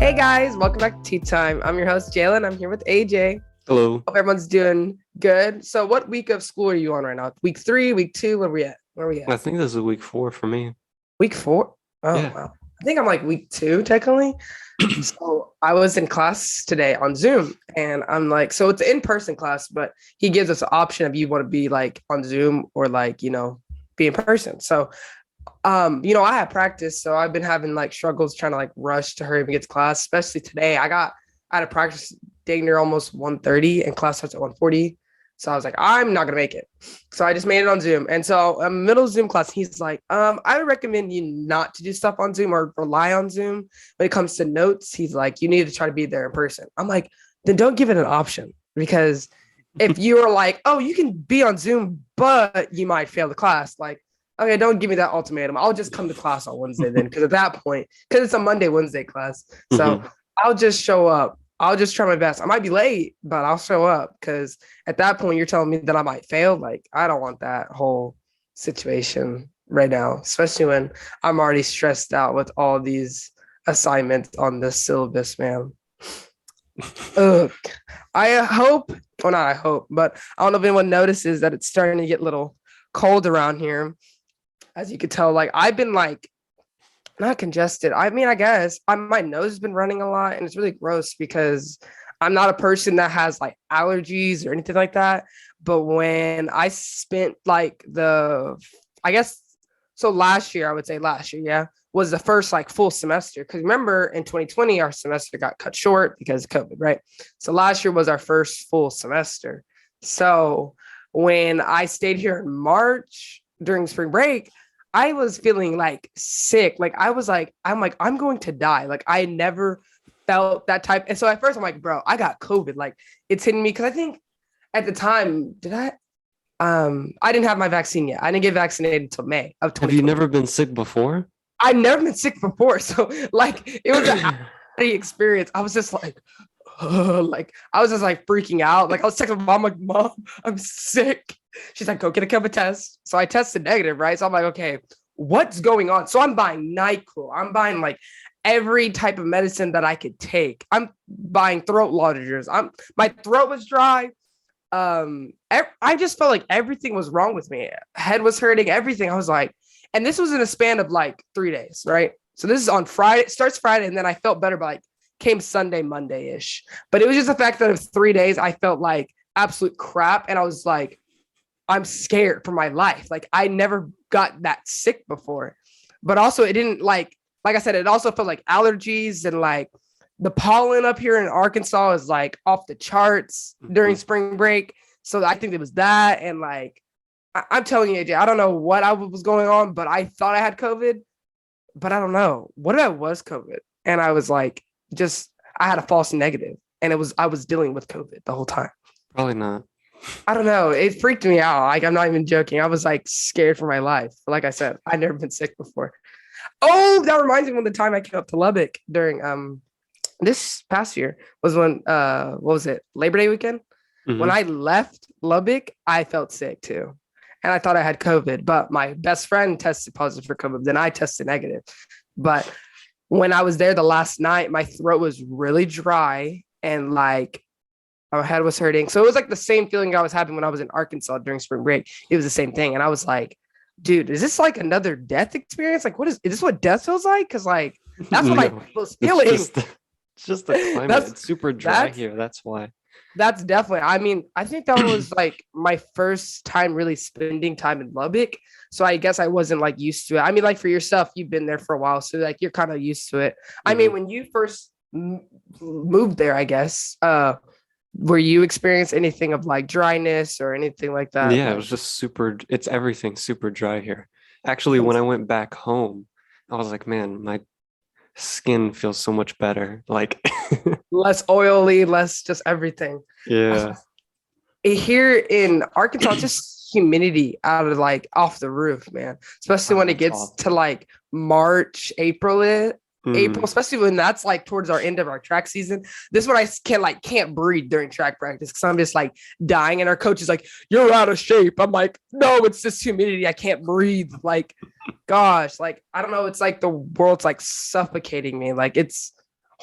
Hey guys, welcome back to Tea Time. I'm your host, Jalen. I'm here with AJ. Hello. Hope everyone's doing good. So what week of school are you on right now? Week 3, week 2, where are we at? I think this is week 4 for me. Week 4? Oh, Yeah. wow. I think I'm like week 2, technically. So I was in class today on Zoom, and I'm like, so it's an in-person class, but he gives us an option if you want to be like on Zoom or like, be in person. So I had practice, so I've been having like struggles trying to like rush to hurry up and get to class, especially today. I had a practice dang near almost 1:30 and class starts at 1:40. So I was like, I'm not gonna make it. So I just made it on Zoom. And so middle Zoom class, he's like, I would recommend you not to do stuff on Zoom or rely on Zoom when it comes to notes. He's like, you need to try to be there in person. I'm like, then don't give it an option, because if you're like, oh, you can be on Zoom, but you might fail the class, like, okay, don't give me that ultimatum. I'll just come to class on Wednesday then, because at that point, because it's a Monday, Wednesday class. So I'll just show up. I'll just try my best. I might be late, but I'll show up, because at that point, you're telling me that I might fail. Like, I don't want that whole situation right now, especially when I'm already stressed out with all these assignments on this syllabus, man. Ugh. I hope, well, not I hope, but I don't know if anyone notices that it's starting to get a little cold around here. As you could tell, like I've been like not congested. I mean, I guess my nose has been running a lot, and it's really gross because I'm not a person that has like allergies or anything like that. But when I spent like I guess, so last year, I would say last year, yeah, was the first like full semester. Because remember, in 2020, our semester got cut short because of COVID, right? So last year was our first full semester. So when I stayed here in March during spring break, I was feeling like sick. Like I'm going to die. Like I never felt that type. And so at first I'm like, bro, I got COVID. Like it's hitting me. Cause I think at the time, I didn't have my vaccine yet. I didn't get vaccinated until May of 2020. Have you never been sick before? I've never been sick before. So like it was an experience. I was just like, like I was just like freaking out. Like I was texting my mom, like, Mom, I'm sick. She's like, go get a COVID test. So I tested negative, right? So I'm like, okay, what's going on? So I'm buying NyQuil. I'm buying like every type of medicine that I could take. I'm buying throat lozenges. My throat was dry. I just felt like everything was wrong with me. Head was hurting, everything. I was like, and this was in a span of like 3 days, right? So this is on Friday. It starts Friday, and then I felt better by like came Sunday, Monday-ish. But it was just the fact that of 3 days, I felt like absolute crap. And I was like, I'm scared for my life. Like I never got that sick before. But also it didn't like I said, it also felt like allergies, and like the pollen up here in Arkansas is like off the charts during spring break. So I think it was that. And like, I'm telling you, AJ, I don't know what was going on, but I thought I had COVID, but I don't know. What if I was COVID? And I was like, I had a false negative, and I was dealing with COVID the whole time. Probably not. I don't know. It freaked me out. Like, I'm not even joking. I was like scared for my life. Like I said, I'd never been sick before. Oh, that reminds me of the time I came up to Lubbock during this past year was when what was it? Labor Day weekend. When I left Lubbock, I felt sick too. And I thought I had COVID, but my best friend tested positive for COVID. Then I tested negative. But when I was there the last night, my throat was really dry, and like my head was hurting. So it was like the same feeling I was having when I was in Arkansas during spring break. It was the same thing. And I was like, dude, is this like another death experience? Like, is this what death feels like? Because like, that's what I was feeling. It's just the climate. It's super dry here. That's why. That's definitely, I mean, I think that was like my first time really spending time in Lubbock. So I guess I wasn't like used to it. I mean, like for yourself, you've been there for a while, so like you're kind of used to it. I mean, when you first moved there, I guess, were you experience anything of like dryness or anything like that? Yeah, it was just it's everything super dry here. Actually, when I went back home, I was like, man, my skin feels so much better. Like less oily, less just everything. Yeah. Here in Arkansas, just humidity out of like off the roof, man. Especially when it gets to like March, April, especially when that's like towards our end of our track season. This is when I can't breathe during track practice, because I'm just like dying, and our coach is like, you're out of shape. I'm like, no, it's just humidity. I can't breathe. Like, gosh, like I don't know. It's like the world's like suffocating me. Like it's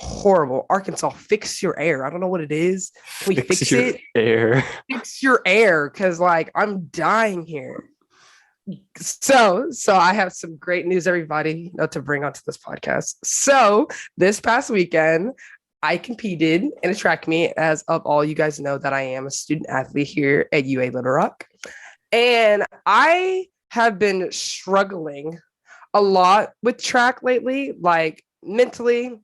horrible. Arkansas, fix your air. I don't know what it is. Can we Fix fix your it? air. Fix your air, because like I'm dying here. So I have some great news, everybody, to bring onto this podcast. So this past weekend, I competed in a track meet. As of all you guys know, that I am a student athlete here at UA Little Rock, and I have been struggling a lot with track lately, like mentally.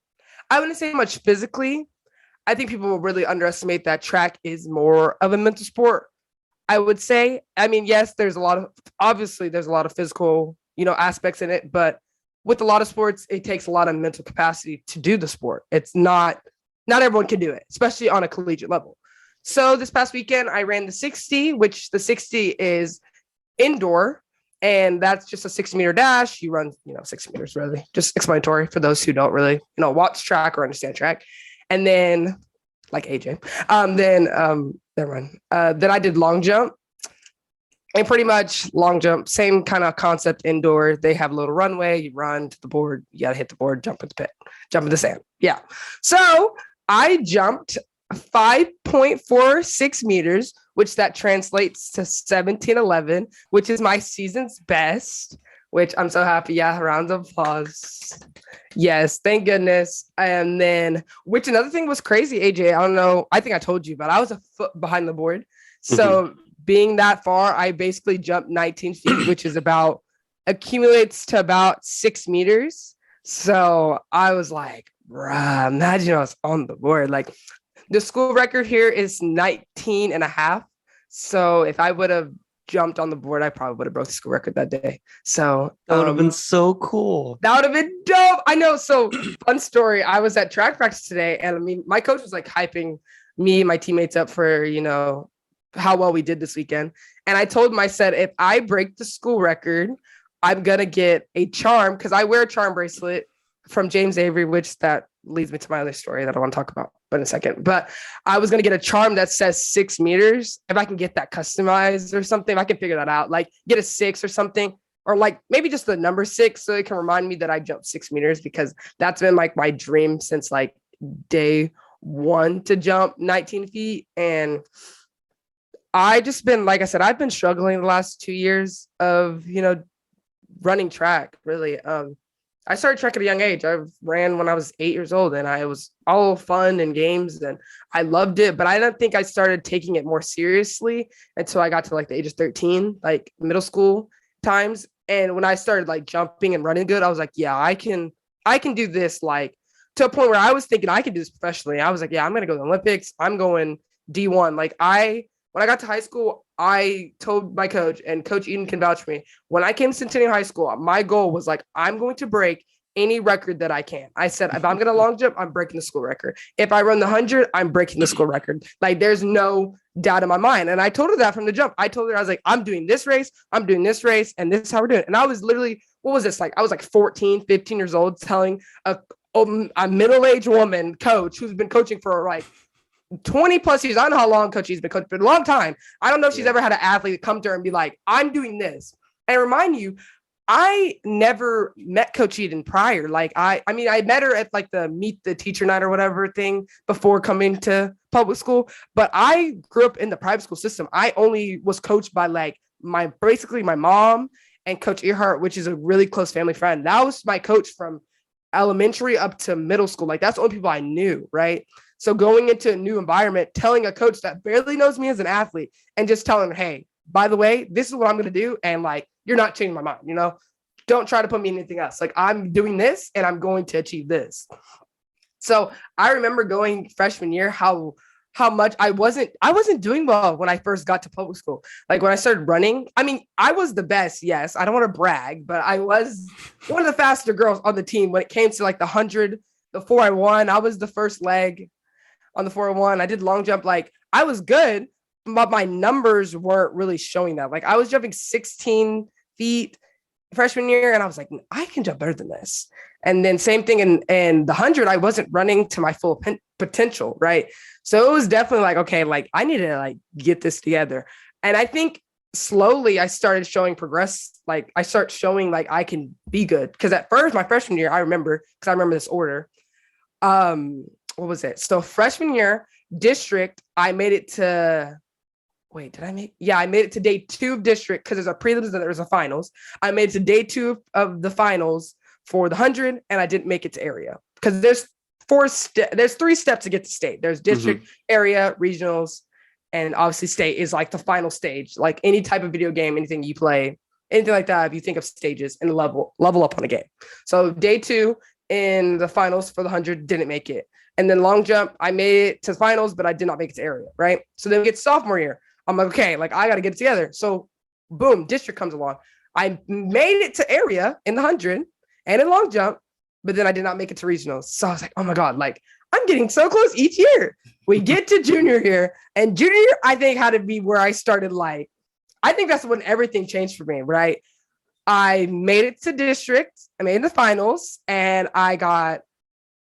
I wouldn't say much physically. I think people will really underestimate that track is more of a mental sport. I would say. I mean, yes, there's a lot of physical, aspects in it, but with a lot of sports, it takes a lot of mental capacity to do the sport. It's not everyone can do it, especially on a collegiate level. So this past weekend, I ran the 60, which the 60 is indoor, and that's just a 60-meter dash. You run, 60 meters, really. Just explanatory for those who don't really, watch track or understand track. And then, like AJ, never mind. Then I did long jump, and pretty much long jump, same kind of concept indoor. They have a little runway. You run to the board. You got to hit the board, jump in the pit, jump in the sand. Yeah. So I jumped 5.46 meters, which that translates to 1711, which is my season's best, which I'm so happy. Yeah, round of applause. Yes, thank goodness. And then, which another thing was crazy, AJ, I don't know, I think I told you, but I was a foot behind the board. So being that far, I basically jumped 19 feet, which is accumulates to about 6 meters. So I was like, bruh, imagine I was on the board. Like, the school record here is 19 and a half. So if I would have jumped on the board, I probably would have broke the school record that day. So that would have been so cool. That would have been dope. I know. So fun story. I was at track practice today, and I mean, my coach was like hyping me and my teammates up for, how well we did this weekend. And I told him, I said, if I break the school record, I'm going to get a charm, because I wear a charm bracelet from James Avery, which that leads me to my other story that I want to talk about in a second. But I was going to get a charm that says 6 meters. If I can get that customized or something, if I can figure that out, like get a 6 or something, or like maybe just the number 6, so it can remind me that I jumped 6 meters, because that's been like my dream since like day one to jump 19 feet. And I just been, like I said, I've been struggling the last 2 years of, running track, really. I started track at a young age. I ran when I was 8 years old, and I was all fun and games, and I loved it. But I don't think I started taking it more seriously until I got to like the age of 13, like middle school times. And when I started like jumping and running good, I was like, yeah, I can do this, like to a point where I was thinking I could do this professionally. I was like, yeah, I'm going to go to the Olympics. I'm going D1. When I got to high school, I told my coach, and Coach Eden can vouch for me. When I came to Centennial High School, my goal was like, I'm going to break any record that I can. I said, if I'm going to long jump, I'm breaking the school record. If I run the 100, I'm breaking the school record. Like, there's no doubt in my mind. And I told her that from the jump. I told her, I was like, I'm doing this race, and this is how we're doing it. And I was literally, what was this? Like, I was like 14, 15 years old, telling a middle-aged woman coach who's been coaching for like 20 plus years. I don't know how long Coach E's been coaching, but a long time. I don't know if she's ever had an athlete come to her and be like, I'm doing this. And remind you, I never met Coach Eden prior. Like, I mean, I met her at like the meet the teacher night or whatever thing before coming to public school, but I grew up in the private school system. I only was coached by like basically my mom and Coach Earhart, which is a really close family friend. That was my coach from elementary up to middle school. Like, that's the only people I knew, right? So going into a new environment, telling a coach that barely knows me as an athlete and just telling her, hey, by the way, this is what I'm going to do. And like, you're not changing my mind, don't try to put me in anything else. Like, I'm doing this and I'm going to achieve this. So I remember going freshman year, how much I wasn't doing well when I first got to public school. Like, when I started running, I mean, I was the best. Yes. I don't want to brag, but I was one of the faster girls on the team when it came to like the 100, the 4x1. I was the first leg on the 401. I did long jump. Like, I was good, but my numbers weren't really showing that. Like, I was jumping 16 feet freshman year, and I was like, I can jump better than this. And then same thing in the 100, I wasn't running to my full potential, right? So it was definitely like, okay, like I need to like get this together. And I think slowly I started showing progress. Like, I start showing like I can be good. Because at first, my freshman year, I remember this order. What was it? So freshman year, district, I made it to wait, did I make? Yeah, I made it to day 2 of district because there's a prelims and there's a finals. I made it to day 2 of the finals for the 100, and I didn't make it to area because there's 3 steps to get to state. There's district, area, regionals, and obviously state is like the final stage. Like any type of video game, anything you play, anything like that, if you think of stages and level up on a game. So day 2 in the finals for the 100 didn't make it. And then long jump, I made it to finals, but I did not make it to area, right? So then we get sophomore year. I'm like, okay, like I got to get it together. So boom, district comes along. I made it to area in the 100 and in long jump, but then I did not make it to regionals. So I was like, oh my God, like I'm getting so close each year. We get to junior year, and junior year, I think had to be where I started. Like, I think that's when everything changed for me, right? I made it to district, I made it in the finals, and I got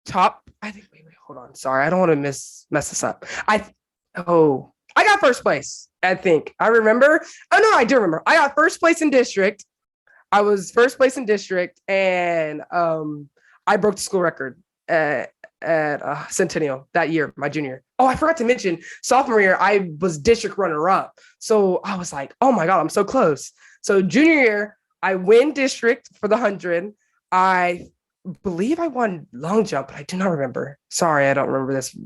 top. I think, wait, hold on. Sorry, I don't want to mess this up. I got first place. I think I remember. Oh no, I do remember. I got first place in district. I was first place in district, and I broke the school record at Centennial that year, my junior year. Oh, I forgot to mention sophomore year, I was district runner up. So I was like, oh my God, I'm so close. So junior year, I win district for the 100. I believe I won long jump, but I do not remember. Sorry, I don't remember this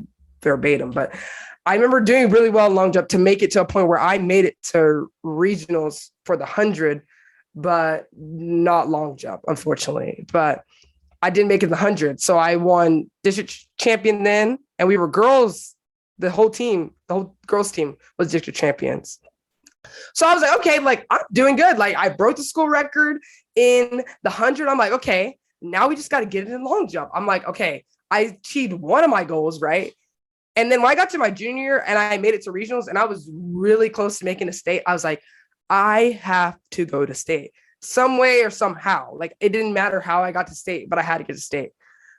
verbatim, but I remember doing really well in long jump to make it to a point where I made it to regionals for the 100, but not long jump, unfortunately. But I didn't make it the 100. So I won district champion then, and we were girls. The whole girls team was district champions. So I was like, okay, like I'm doing good. Like I broke the school record in the 100. I'm like, okay, now we just got to get it in long jump. I'm like, okay, I achieved one of my goals, right? And then when I got to my junior year and I made it to regionals and I was really close to making a state, I was like, I have to go to state some way or somehow. Like it didn't matter how I got to state, but I had to get to state.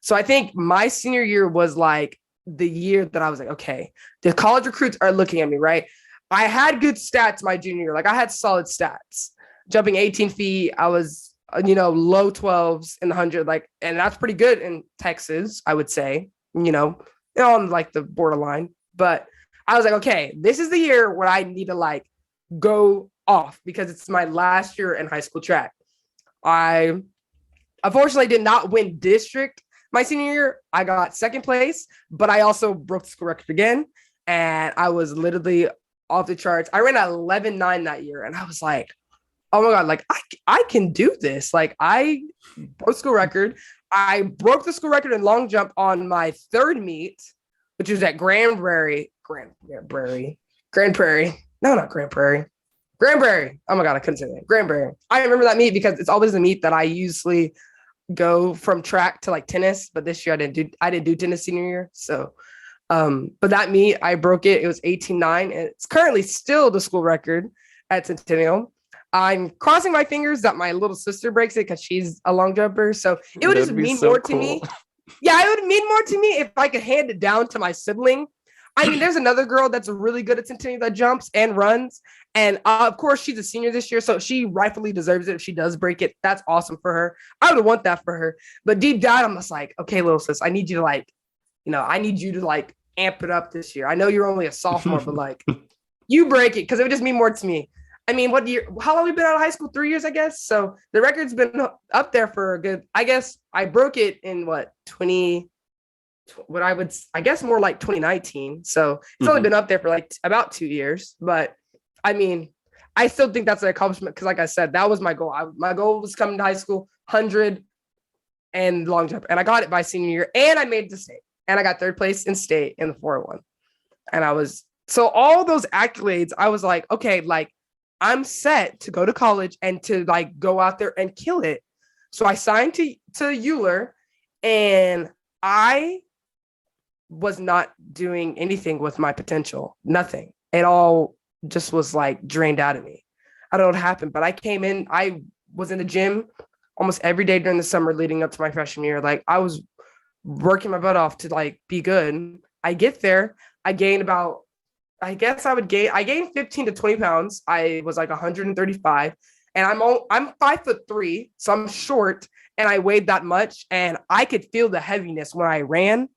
So I think my senior year was like the year that I was like, okay, the college recruits are looking at me, right? I had good stats my junior year. Like I had solid stats. Jumping 18 feet, I was, low 12s in the 100, like, and that's pretty good in Texas, I would say, on like the borderline. But I was like, okay, this is the year where I need to like go off because it's my last year in high school track. I unfortunately did not win district my senior year. I got second place, but I also broke the school record again. And I was literally off the charts. I ran at 11.9 that year. And I was like, oh my God, like I can do this. Like I broke school record. I broke the school record in long jump on my third meet, which was at Grand Prairie. No, not Grand Prairie. Grand Prairie. Oh my God, I couldn't say that. Grand Prairie. I remember that meet because it's always the meet that I usually go from track to like tennis, but this year I didn't do tennis senior year. So, but that meet I broke it. It was 18.9, and it's currently still the school record at Centennial. I'm crossing my fingers that my little sister breaks it because she's a long jumper. So it would just mean more to me. Yeah, it would mean more to me if I could hand it down to my sibling. I mean, there's another girl that's really good at Centennial that jumps and runs. And of course, she's a senior this year, so she rightfully deserves it if she does break it. That's awesome for her. I would want that for her. But deep down, I'm just like, okay, little sis, I need you to like amp it up this year. I know you're only a sophomore, but like you break it because it would just mean more to me. I mean, what year? How long have we been out of high school? 3 years, I guess. So the record's been up there for a good. I guess I broke it in more like 2019. So it's only been up there for like about 2 years. But I mean, I still think that's an accomplishment because, like I said, that was my goal. My goal was coming to high school, 100 and long jump, and I got it by senior year, and I made it to state, and I got third place in state in the 401. And so all those accolades, I was like, okay, like. I'm set to go to college and to like go out there and kill it. So I signed to Euler, and I was not doing anything with my potential. Nothing. It all just was like drained out of me. I don't know what happened, but I came in, I was in the gym almost every day during the summer leading up to my freshman year. Like I was working my butt off to like be good. I get there, I gained about I gained 15 to 20 pounds. I was like 135, and I'm 5'3", so I'm short, and I weighed that much, and I could feel the heaviness when I ran.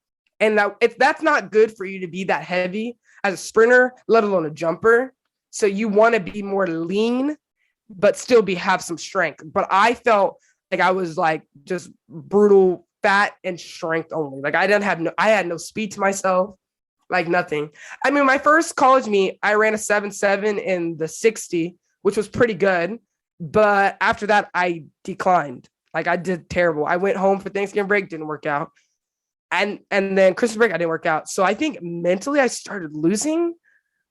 And that's not good for you to be that heavy as a sprinter, let alone a jumper. So you want to be more lean, but still have some strength. But I felt like I was like just brutal fat and strength only. Like I had no speed to myself, like nothing. I mean, my first college meet, I ran a 7.7 in the 60, which was pretty good. But after that, I declined. Like I did terrible. I went home for Thanksgiving break, didn't work out. And then Christmas break, I didn't work out. So I think mentally I started losing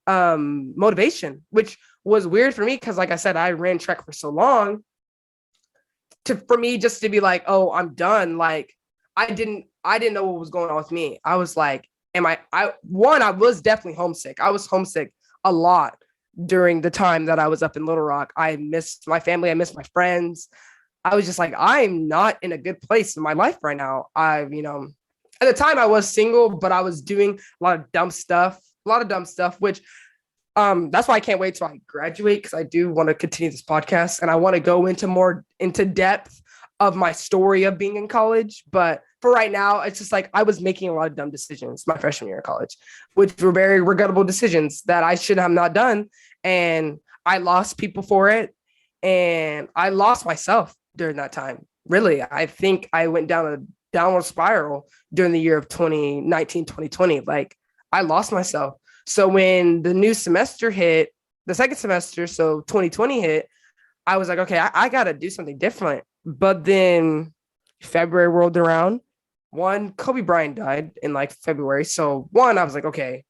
motivation, which was weird for me because, like I said, I ran track for so long. For me just to be like, oh, I'm done. Like I didn't know what was going on with me. I was like, I was definitely homesick. I was homesick a lot during the time that I was up in Little Rock. I missed my family. I missed my friends. I was just like, I'm not in a good place in my life right now. At the time I was single, but I was doing a lot of dumb stuff, which that's why I can't wait till I graduate, because I do want to continue this podcast and I want to go into depth of my story of being in college. But for right now, it's just like I was making a lot of dumb decisions my freshman year of college, which were very regrettable decisions that I should have not done. And I lost people for it. And I lost myself during that time. Really, I think I went down a downward spiral during the year of 2019, 2020. Like I lost myself. So when the new semester hit, the second semester, so 2020 hit, I was like, okay, I got to do something different. But then February rolled around. Kobe Bryant died in like February. So I was like, okay,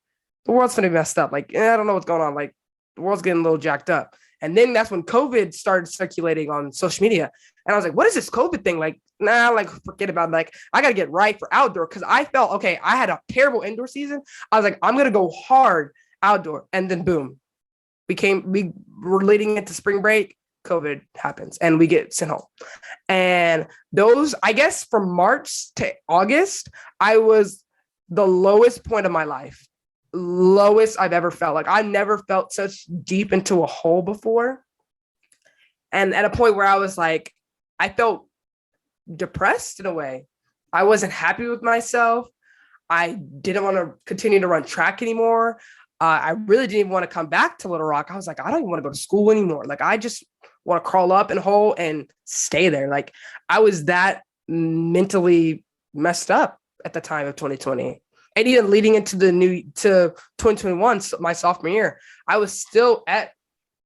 the world's going to be messed up. Like, I don't know what's going on. Like the world's getting a little jacked up. And then that's when COVID started circulating on social media. And I was like, what is this COVID thing? Like, nah, like forget about it. Like, I got to get right for outdoor. Cause I felt, okay, I had a terrible indoor season. I was like, I'm going to go hard outdoor. And then boom, we were leading into spring break. COVID happens and we get sent home. And those, I guess from March to August, I was the lowest point of my life. Lowest I've ever felt. Like I never felt such deep into a hole before. And at a point where I was like, I felt depressed in a way. I wasn't happy with myself. I didn't want to continue to run track anymore. I really didn't even want to come back to Little Rock. I was like, I don't even want to go to school anymore. Like I just want to crawl up in a hole and stay there. Like I was that mentally messed up at the time of 2020. And even leading into to 2021, my sophomore year, I was still at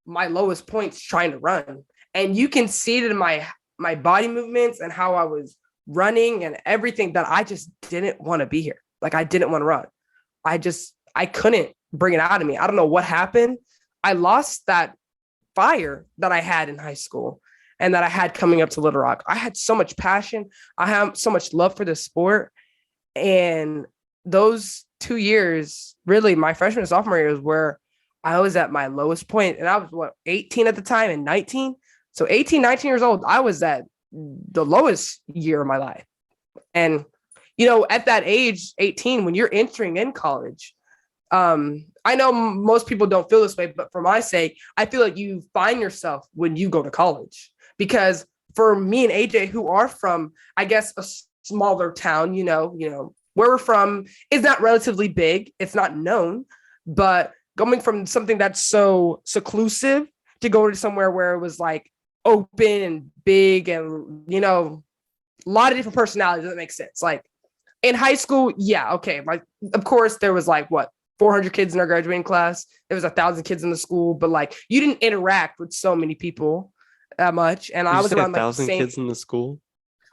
my lowest points trying to run. And you can see it in my body movements and how I was running and everything, that I just didn't want to be here. Like I didn't want to run. I couldn't bring it out of me. I don't know what happened. I lost that fire that I had in high school and that I had coming up to Little Rock. I had so much passion. I have so much love for the sport. And those 2 years, really my freshman and sophomore years, where I was at my lowest point. And I was 18 at the time and 19. So 18, 19 years old, I was at the lowest year of my life. And, at that age, 18, when you're entering in college, I know most people don't feel this way, but for my sake, I feel like you find yourself when you go to college. Because for me and AJ, who are from, I guess, a smaller town, where we're from is not relatively big. It's not known, but going from something that's so seclusive to go to somewhere where it was like open and big and, a lot of different personalities, doesn't make sense. Like in high school, yeah, okay. Of course, there was 400 kids in our graduating class. There was 1,000 kids in the school, but you didn't interact with so many people that much. And I was around 1,000 kids in the school.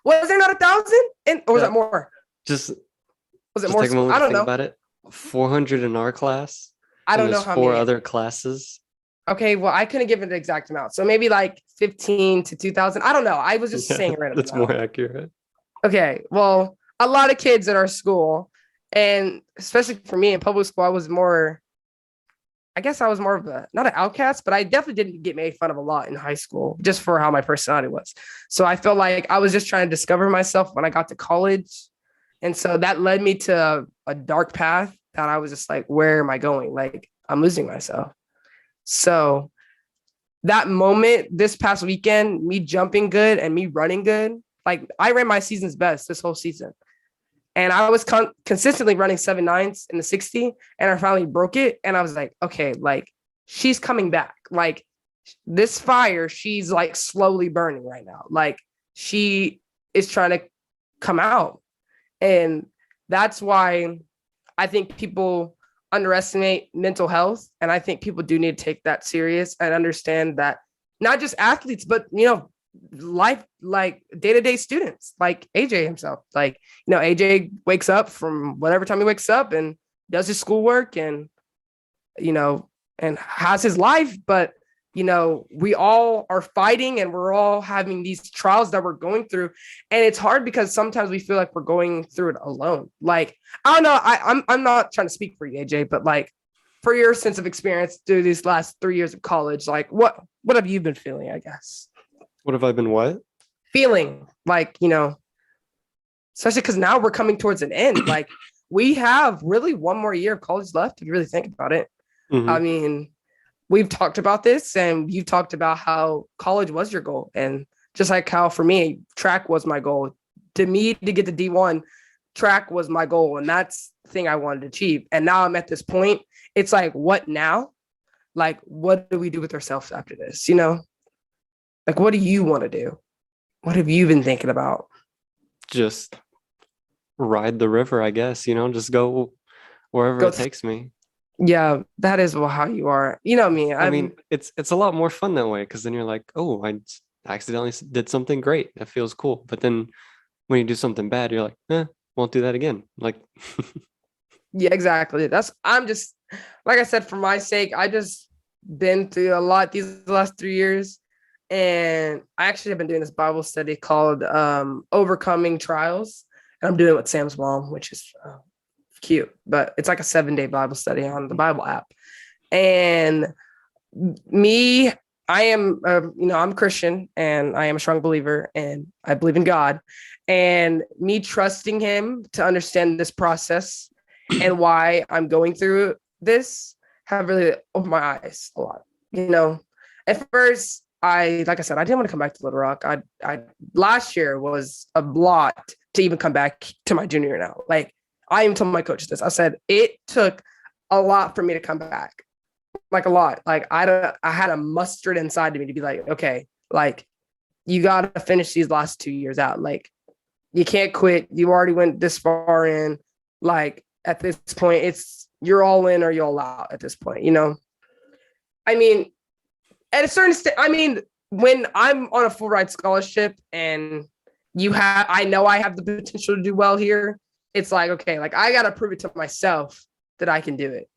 Was there not 1,000? Or was that more? Was it more? Take a moment I don't to think know about it. 400 in our class. I don't know how many. 4 many other classes. Okay, well, I couldn't give it the exact amount. So maybe 15 to 2,000. I don't know. I was just saying random. That's more accurate. Okay, well, a lot of kids at our school. And especially for me in public school, I was more of not an outcast, but I definitely didn't get made fun of a lot in high school just for how my personality was. So I felt like I was just trying to discover myself when I got to college. And so that led me to a dark path that I was just like, where am I going? Like, I'm losing myself. So that moment this past weekend, me jumping good and me running good, like I ran my season's best this whole season. And I was consistently running 7.9s in the 60, and I finally broke it. And I was like, okay, like she's coming back. Like this fire, she's like slowly burning right now. Like she is trying to come out. And that's why I think people underestimate mental health. And I think people do need to take that serious and understand that not just athletes, but, life, like day-to-day students, like AJ himself. Like, AJ wakes up from whatever time he wakes up and does his schoolwork and, and has his life. But we all are fighting and we're all having these trials that we're going through. And it's hard because sometimes we feel like we're going through it alone. Like, I don't know. I'm not trying to speak for you, AJ, but like for your sense of experience through these last 3 years of college, like what have you been feeling, I guess? What have I been what? Feeling like, especially because now we're coming towards an end. Like we have really one more year of college left, if you really think about it. I mean, we've talked about this and you talked about how college was your goal. And just like how for me, track was my goal. To me, to get to D1, track was my goal. And that's the thing I wanted to achieve. And now I'm at this point. It's like, what now? Like, what do we do with ourselves after this? Like, what do you want to do? What have you been thinking about? Just ride the river, I guess, just go wherever Go it takes me. Yeah, that is how you are. You know me. I mean, it's a lot more fun that way because then you're like, oh, I accidentally did something great. That feels cool. But then when you do something bad, you're like, won't do that again. Like, yeah, exactly. I'm just, like I said, for my sake, I just been through a lot these last 3 years. And I actually have been doing this Bible study called Overcoming Trials. And I'm doing it with Sam's mom, which is cute, but it's like a 7-day Bible study on the Bible app. And me, I am, I'm Christian and I am a strong believer and I believe in God. And me trusting him to understand this process and why I'm going through this have really opened my eyes a lot. At first, like I said, I didn't want to come back to Little Rock. I last year was a lot to even come back to my junior year now. Like, I even told my coach this. I said, it took a lot for me to come back. Like a lot. Like I had a mustard inside of me to be like, okay, like you got to finish these last 2 years out. Like you can't quit. You already went this far in. Like at this point, you're all in or you're all out at this point, I mean, at a certain state, when I'm on a full ride scholarship and I know I have the potential to do well here. It's like, okay, like I got to prove it to myself that I can do it.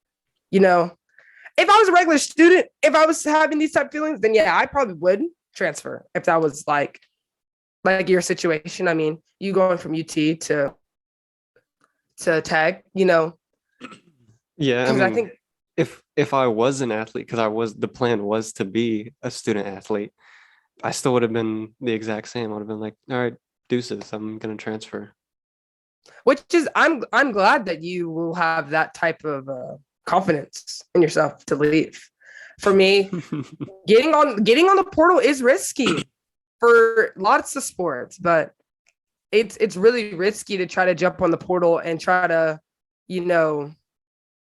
If I was a regular student, if I was having these type of feelings, then yeah, I probably would transfer if that was like your situation. I mean, you going from UT to tag, Yeah, because I think if I was an athlete, because the plan was to be a student athlete, I still would have been the exact same. I would have been like, all right, deuces, I'm gonna transfer. Which is, I'm glad that you will have that type of confidence in yourself to leave. For me, getting on the portal is risky for lots of sports, but it's really risky to try to jump on the portal and try to,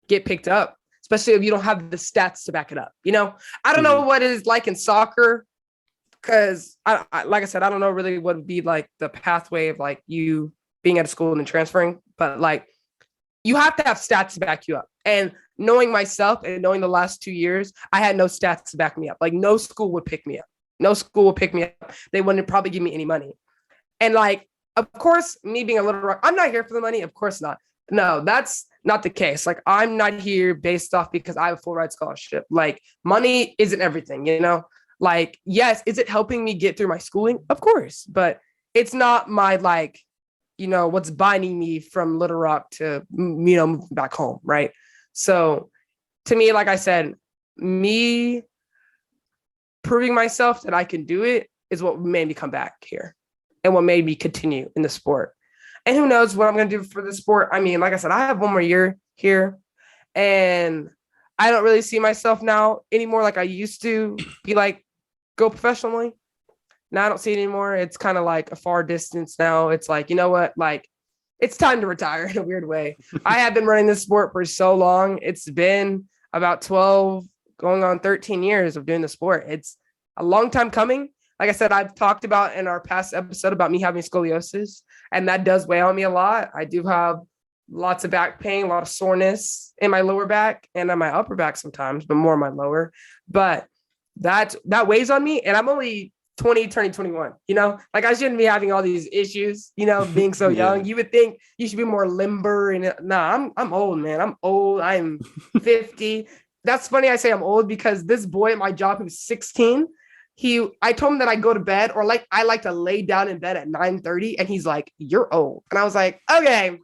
get picked up, especially if you don't have the stats to back it up. I don't know what it is like in soccer because I like I said, I don't know really what would be like the pathway of like you being at a school and then transferring, but like you have to have stats to back you up. And knowing myself and knowing the last 2 years, I had no stats to back me up. Like no school would pick me up. No school would pick me up. They wouldn't probably give me any money. And like, of course, me being a Little Rock, I'm not here for the money. Of course not. No, that's not the case. Like I'm not here based off because I have a full ride scholarship. Like money isn't everything, Like, yes, is it helping me get through my schooling? Of course, but it's not my like, what's binding me from Little Rock to, moving back home. Right. So to me, like I said, me proving myself that I can do it is what made me come back here and what made me continue in the sport. And who knows what I'm going to do for the sport. I mean, like I said, I have one more year here and I don't really see myself now anymore. Like I used to be like, go professionally. Now I don't see it anymore. It's kind of like a far distance now. It's like, you know what? Like it's time to retire in a weird way. I have been running this sport for so long. It's been about 12, going on 13 years of doing the sport. It's a long time coming. Like I said, I've talked about in our past episode about me having scoliosis, and that does weigh on me a lot. I do have lots of back pain, a lot of soreness in my lower back and on my upper back sometimes, but more on my lower. But that weighs on me, and I'm only 20 turning 21. Like, I shouldn't be having all these issues, being so Yeah. young. You would think you should be more limber, and I'm old, man. I'm old. I'm 50. That's funny I say I'm old, because this boy at my job who's 16, I told him that I go to bed, or like I like to lay down in bed at 9:30, and he's like, "You're old." And I was like, "Okay,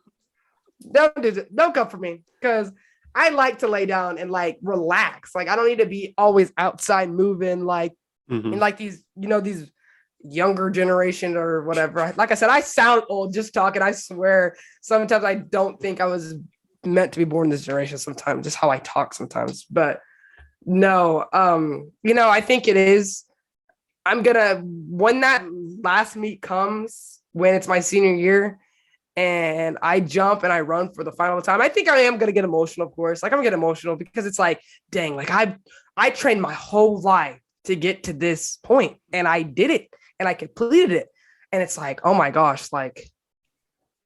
don't come for me," because I like to lay down and like relax. Like, I don't need to be always outside moving, like Mhm. in like these younger generation or whatever. Like I said, I sound old just talking. I swear, sometimes I don't think I was meant to be born in this generation. Sometimes, just how I talk sometimes. But no, I think it is. I'm gonna, when that last meet comes, when it's my senior year, and I jump and I run for the final time, I think I am gonna get emotional, of course. Like, I'm gonna get emotional, because it's like, dang, like I trained my whole life to get to this point, and I did it, and I completed it. And it's like, oh my gosh, like,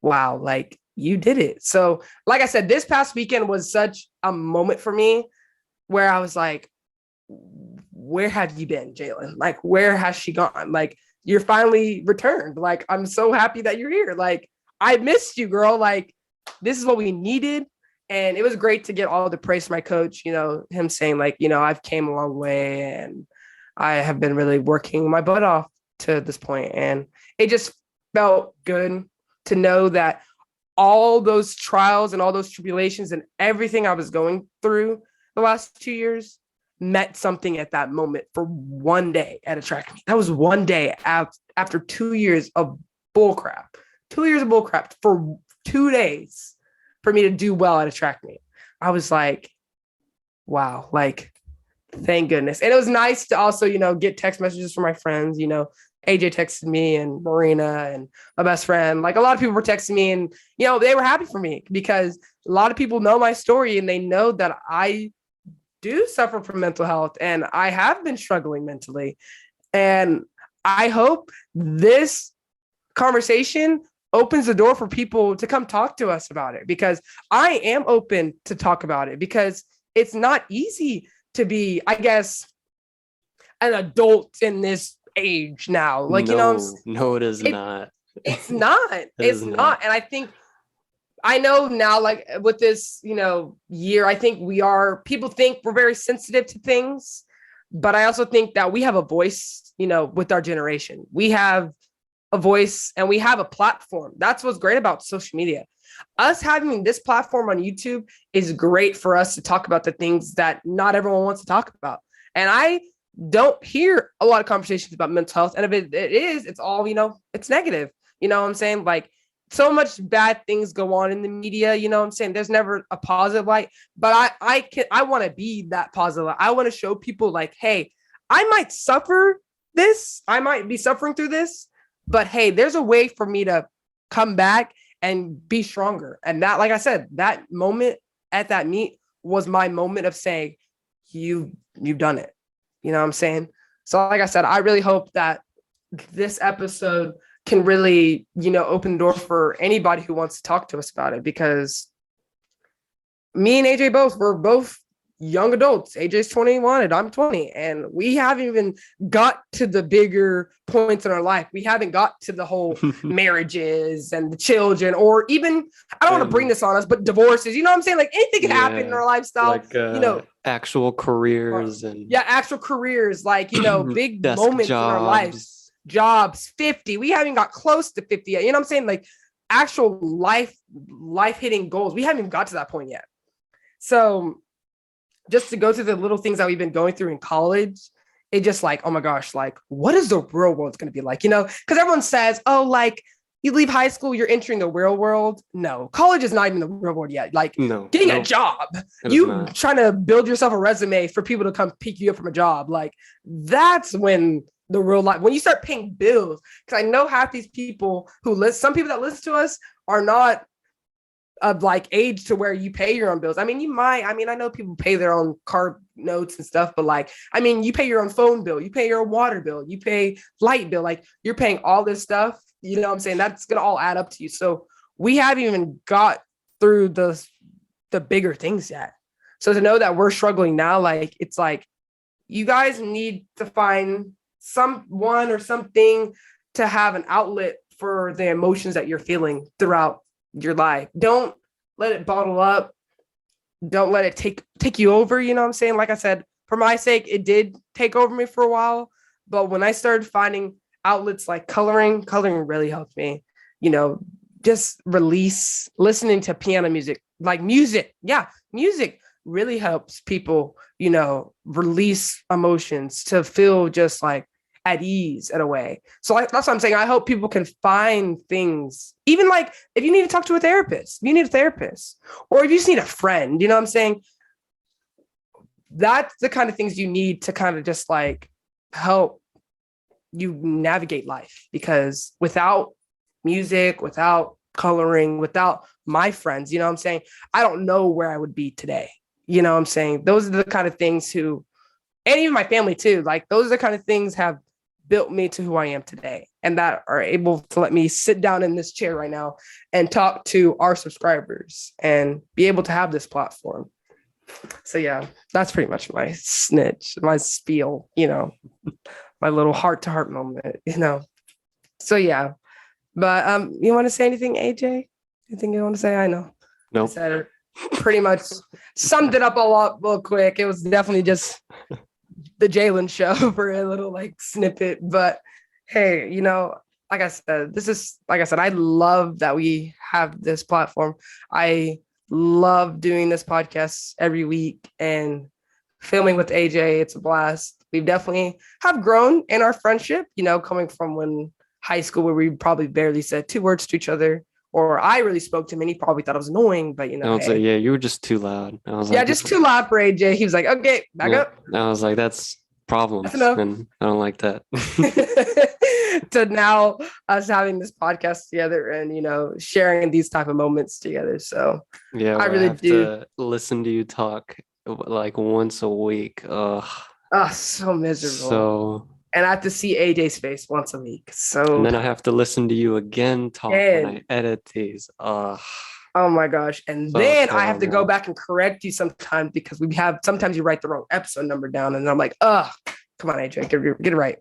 wow, like, you did it. So, like I said, this past weekend was such a moment for me, where I was like, where have you been, Jalen? Like, where has she gone? Like, you're finally returned. Like, I'm so happy that you're here. Like, I missed you, girl. Like, this is what we needed. And it was great to get all the praise from my coach, him saying, like, I've came a long way, and I have been really working my butt off to this point. And it just felt good to know that all those trials and all those tribulations and everything I was going through the last 2 years meant something at that moment for one day at a track meet. That was one day after 2 years of bullcrap. 2 years of bullcrap for 2 days for me to do well at a track meet. I was like, wow, like, thank goodness. And it was nice to also, get text messages from my friends. AJ texted me, and Marina, and my best friend. Like, a lot of people were texting me, and, they were happy for me, because a lot of people know my story, and they know that I do suffer from mental health, and I have been struggling mentally. And I hope this conversation opens the door for people to come talk to us about it, because I am open to talk about it, because it's not easy to be, I guess, an adult in this age now. Like, No, it is not. It's not. It's not. And I think, I know now, like, with this, year, I think people think we're very sensitive to things, but I also think that we have a voice, with our generation. We have a voice, and we have a platform. That's what's great about social media. Us having this platform on YouTube is great for us to talk about the things that not everyone wants to talk about. And I don't hear a lot of conversations about mental health. And if it is, it's all, it's negative. You know what I'm saying? Like, so much bad things go on in the media. You know what I'm saying? There's never a positive light, but I want to be that positive. I want to show people, like, hey, I might suffer this. I might be suffering through this, but hey, there's a way for me to come back and be stronger. And that, like I said, that moment at that meet was my moment of saying, you've done it. You know what I'm saying? So, like I said, I really hope that this episode can really, open the door for anybody who wants to talk to us about it, because me and AJ we're both young adults. AJ's 21 and I'm 20, and we haven't even got to the bigger points in our life. We haven't got to the whole marriages and the children, or even, I don't want to bring this on us, but divorces. You know what I'm saying? Like, anything can happen in our lifestyle. Like, actual careers and actual careers, like, big moments jobs. in our lives. Jobs, 50. We haven't got close to 50 yet. You know what I'm saying? Like, actual life hitting goals. We haven't even got to that point yet. So, just to go through the little things that we've been going through in college, it just like, oh my gosh, like, what is the real world going to be like? Because everyone says, oh, like, you leave high school, you're entering the real world. No, college is not even the real world yet. Like, getting a job, trying to build yourself a resume for people to come pick you up from a job. Like, that's when the real life. When you start paying bills, because I know half these people who listen, some people that listen to us are not of like age to where you pay your own bills. I mean, you might, I mean, I know people pay their own car notes and stuff, but like, I mean, you pay your own phone bill, you pay your own water bill, you pay light bill, like you're paying all this stuff. You know what I'm saying? That's gonna all add up to you. So we haven't even got through the bigger things yet. So to know that we're struggling now, like it's like you guys need to find someone or something to have an outlet for the emotions that you're feeling throughout your life. Don't let it bottle up. Don't let it take you over. You know what I'm saying? Like I said, for my sake, it did take over me for a while. But when I started finding outlets like coloring really helped me. You know, just release, listening to piano music, like music. Yeah, music really helps people, you know, release emotions to feel just like at ease in a way. So that's what I'm saying. I hope people can find things, even like if you need to talk to a therapist, you need a therapist, or if you just need a friend, you know what I'm saying? That's the kind of things you need to kind of just like help you navigate life. Because without music, without coloring, without my friends, you know what I'm saying? I don't know where I would be today. You know what I'm saying? Those are the kind of things who, and even my family too, like those are the kind of things have built me to who I am today, and that are able to let me sit down in this chair right now and talk to our subscribers and be able to have this platform. So yeah, that's pretty much my snitch, my spiel, you know, my little heart to heart moment, you know. So yeah, but you want to say anything, AJ? Anything you want to say? I know. Nope. I said it pretty much summed it up a lot real quick. It was definitely just the Jalen show for a little like snippet. But hey, you know, like I said, this is like I said, I love that we have this platform. I love doing this podcast every week and filming with AJ. It's a blast. We've definitely have grown in our friendship, you know, coming from when high school where we probably barely said two words to each other. Or I really spoke to him and he probably thought I was annoying, but you know, I was like, yeah, you were just too loud. I was yeah, like, just too loud for AJ. He was like, okay, back up. I was like, that's problems, That's enough. and I don't like that. To now us having this podcast together and you know sharing these type of moments together. So Yeah, I I really have do. to listen to you talk like once a week. Ugh, Oh, so miserable. so. And I have to see AJ's face once a week. And So then I have to listen to you again talk when I edit these. Ugh, oh my gosh. And so then I have to go terrible. back and correct you sometimes because we have sometimes you write the wrong episode number down. And I'm like, come on, AJ, get it right.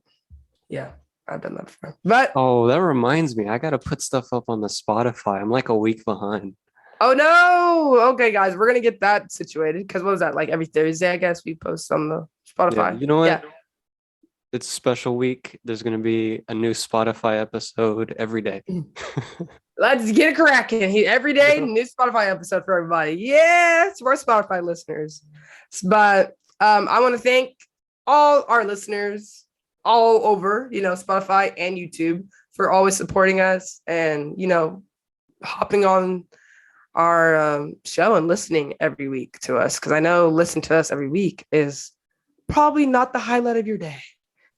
Yeah, I've done that before. But Oh, that reminds me. I gotta put stuff up on the Spotify. I'm like a week behind. oh no. Okay, guys, we're gonna get that situated. Because what was that? Like every Thursday, I guess we post on the Yeah, Spotify. you know Yeah. what? It's a special week. There's gonna be a new Spotify episode every day. Let's get it cracking. Every day, new Spotify episode for everybody. Yes, we're Spotify listeners. But I want to thank all our listeners all over, you know, Spotify and YouTube for always supporting us and, you know, hopping on our show and listening every week to us. Because I know listening to us every week is probably not the highlight of your day.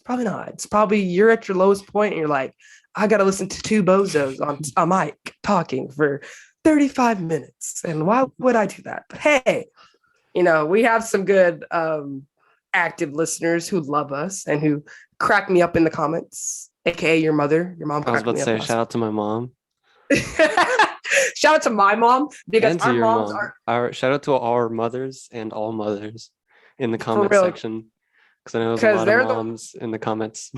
Probably not. It's probably you're at your lowest point and you're like, I got to listen to two bozos on a mic talking for 35 minutes. And why would I do that? But hey, you know, we have some good active listeners who love us and who crack me up in the comments, aka your mother. Your mom I was cracked about me to up. say, shout out to my mom Shout out to my mom because and to our your moms mom. are Shout out to our mothers and all mothers in the for comment real section because I know there's a because lot of moms in the comments.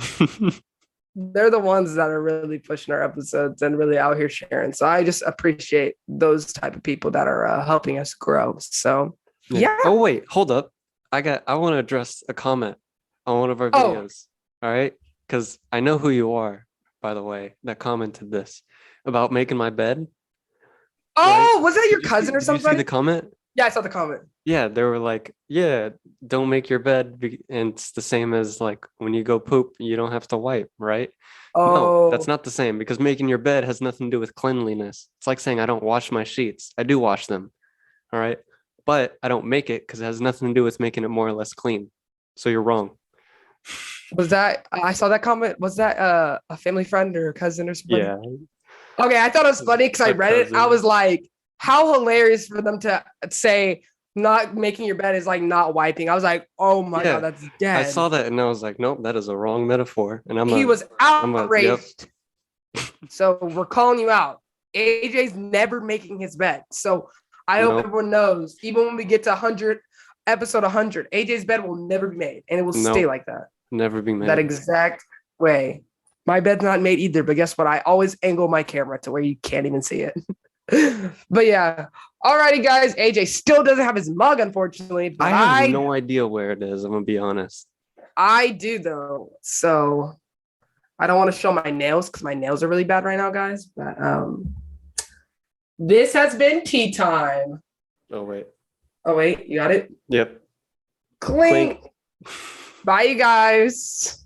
they're the ones that are really pushing our episodes and really out here sharing. So I just appreciate those type of people that are helping us grow. So yeah. Oh wait, hold up. I want to address a comment on one of our Oh. videos. All right, because I know who you are, by the way, that commented this about making my bed. Oh, Right? was that your Did you cousin or did you see something? the comment? Yeah, I saw the comment. Yeah, they were like, yeah, don't make your bed. And it's the same as like when you go poop, you don't have to wipe, right? No, that's Oh, not the same because making your bed has nothing to do with cleanliness. It's like saying I don't wash my sheets. I do wash them. All right. But I don't make it because it has nothing to do with making it more or less clean. So you're wrong. Was that I saw that comment? Was that a family friend or a cousin or somebody? Yeah, Okay, I thought it was funny because I a read it. I cousin. was like, how hilarious for them to say not making your bed is like not wiping. I was like, oh my god, Yeah, that's I dead. saw that and I was like, nope, that is a wrong metaphor. And He was yep, outraged. So we're calling you out. AJ's never making his bed. So I hope nope, everyone knows, even when we get to 100, episode 100, AJ's bed will never be made and it will stay nope, like that. never be That made. exact way. My bed's not made either, but guess what? I always angle my camera to where you can't even see it. But yeah. Alrighty, guys. AJ still doesn't have his mug, unfortunately, I but have I no idea where it is. I'm gonna be honest. I do though. So I don't want to show my nails because my nails are really bad right now, guys. But this has been tea time. Oh wait. Oh wait, you got it? Yep. Clink. Clink. Bye, you guys.